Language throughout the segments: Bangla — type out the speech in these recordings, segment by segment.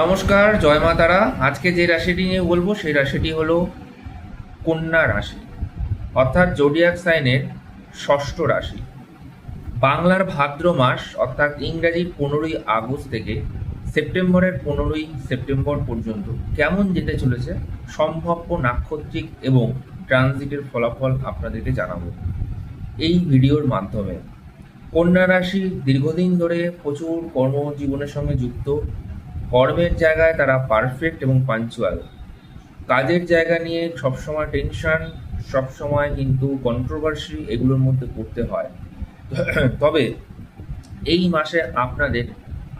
নমস্কার, জয় মা তারা। আজকে যে রাশিটি নিয়ে বলবো সেই রাশিটি হলো কন্যা রাশি, অর্থাৎ জোডিয়াক সাইনের ষষ্ঠ রাশি। বাংলার ভাদ্র মাস অর্থাৎ ইংরাজির 15ই আগস্ট থেকে সেপ্টেম্বরের 15ই সেপ্টেম্বর পর্যন্ত কেমন যেতে চলেছে সম্ভাব্য নাক্ষত্রিক এবং ট্রানজিটের ফলাফল আপনাদেরকে জানাবো এই ভিডিওর মাধ্যমে। কন্যা রাশি দীর্ঘদিন ধরে প্রচুর কর্মজীবনের সঙ্গে যুক্ত। কর্মের জায়গায় তারা পারফেক্ট এবং পাঞ্চুয়াল। কাজের জায়গা নিয়ে সবসময় টেনশন, সবসময় কিন্তু কন্ট্রোভার্সি এগুলোর মধ্যে পড়তে হয়। তবে এই মাসে আপনাদের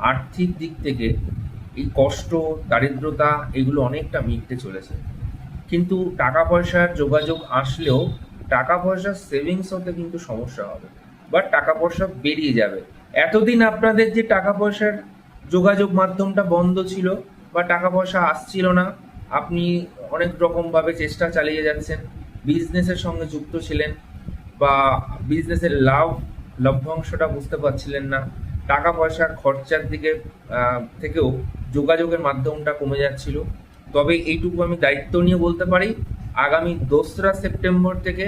আর্থিক দিক থেকে এই কষ্ট, দারিদ্রতা এগুলো অনেকটা মিটতে চলেছে। কিন্তু টাকা পয়সার যোগাযোগ আসলেও টাকা পয়সার সেভিংস হতে কিন্তু সমস্যা হবে, বা টাকা পয়সা বেরিয়ে যাবে। এতদিন আপনাদের যে টাকা পয়সার যোগাযোগ মাধ্যমটা বন্ধ ছিল বা টাকা পয়সা আসছিল না, আপনি অনেক রকমভাবে চেষ্টা চালিয়ে যাচ্ছেন, বিজনেসের সঙ্গে যুক্ত ছিলেন বা বিজনেসের লভ্যাংশটা বুঝতে পারছিলেন না, টাকা পয়সার খরচার দিকে থেকেও যোগাযোগের মাধ্যমটা কমে যাচ্ছিল। তবে এইটুকু আমি দায়িত্ব নিয়ে বলতে পারি, আগামী 2রা সেপ্টেম্বর থেকে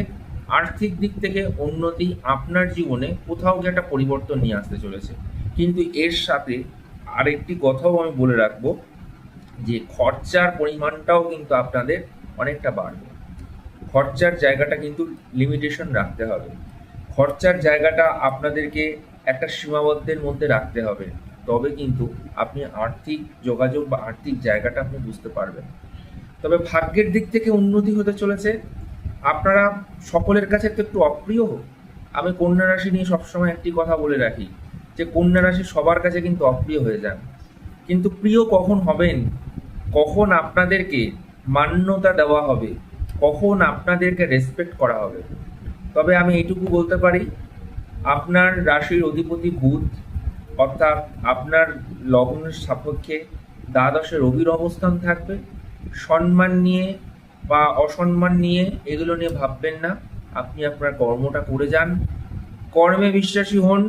আর্থিক দিক থেকে উন্নতি আপনার জীবনে কোথাও গিয়ে একটা পরিবর্তন নিয়ে আসতে চলেছে। কিন্তু এর সাথে আরেকটি কথাও আমি বলে রাখবো, যে খরচার পরিমাণটাও কিন্তু আপনাদের অনেকটা বাড়বে। খরচার জায়গাটা কিন্তু লিমিটেশন রাখতে হবে। খরচার জায়গাটা আপনাদেরকে একটা সীমাবদ্ধের মধ্যে রাখতে হবে, তবে কিন্তু আপনি আর্থিক যোগাযোগ বা আর্থিক জায়গাটা আপনি বুঝতে পারবেন। তবে ভাগ্যের দিক থেকে উন্নতি হতে চলেছে। আপনারা সকলের কাছে তো একটু অপ্রিয় হোক, আমি কন্যা রাশি নিয়ে সবসময় একটি কথা বলে রাখি, যে কন্যা রাশি সবার কাছে কিন্তু অপ্রিয় হয়ে যান। কিন্তু প্রিয় কখন হবেন, কখন আপনাদেরকে মান্যতা দেওয়া হবে, কখন আপনাদেরকে রেসপেক্ট করা হবে, তবে আমি এইটুকু বলতে পারি, আপনার রাশির অধিপতি বুধ, অর্থাৎ আপনার লগ্নের সাপেক্ষে দ্বাদশে রবির অবস্থান থাকবে। সম্মান নিয়ে বা অসম্মান নিয়ে এগুলো নিয়ে ভাববেন না, আপনি আপনার কর্মটা করে যান, কর্মে বিশ্বাসী হন,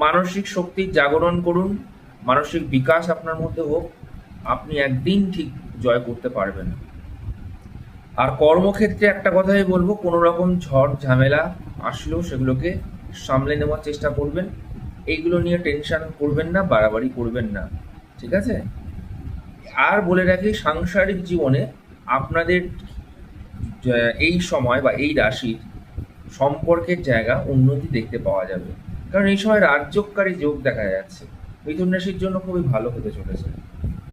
মানসিক শক্তির জাগরণ করুন, মানসিক বিকাশ আপনার মধ্যে হোক, আপনি একদিন ঠিক জয় করতে পারবেন। আর কর্মক্ষেত্রে একটা কথাই বলবো, কোনো রকম ঝড় ঝামেলা আসলেও সেগুলোকে সামলে নেওয়ার চেষ্টা করবেন। এইগুলো নিয়ে টেনশন করবেন না, বাড়াবাড়ি করবেন না, ঠিক আছে? আর বলে রাখি, সাংসারিক জীবনে আপনাদের এই সময় বা এই রাশির সম্পর্কের জায়গা উন্নতি দেখতে পাওয়া যাবে, কারণ এই সময় রাজযোগকারী যোগ দেখা যাচ্ছে। মিথুন রাশির জন্য খুবই ভালো হতে চলেছে।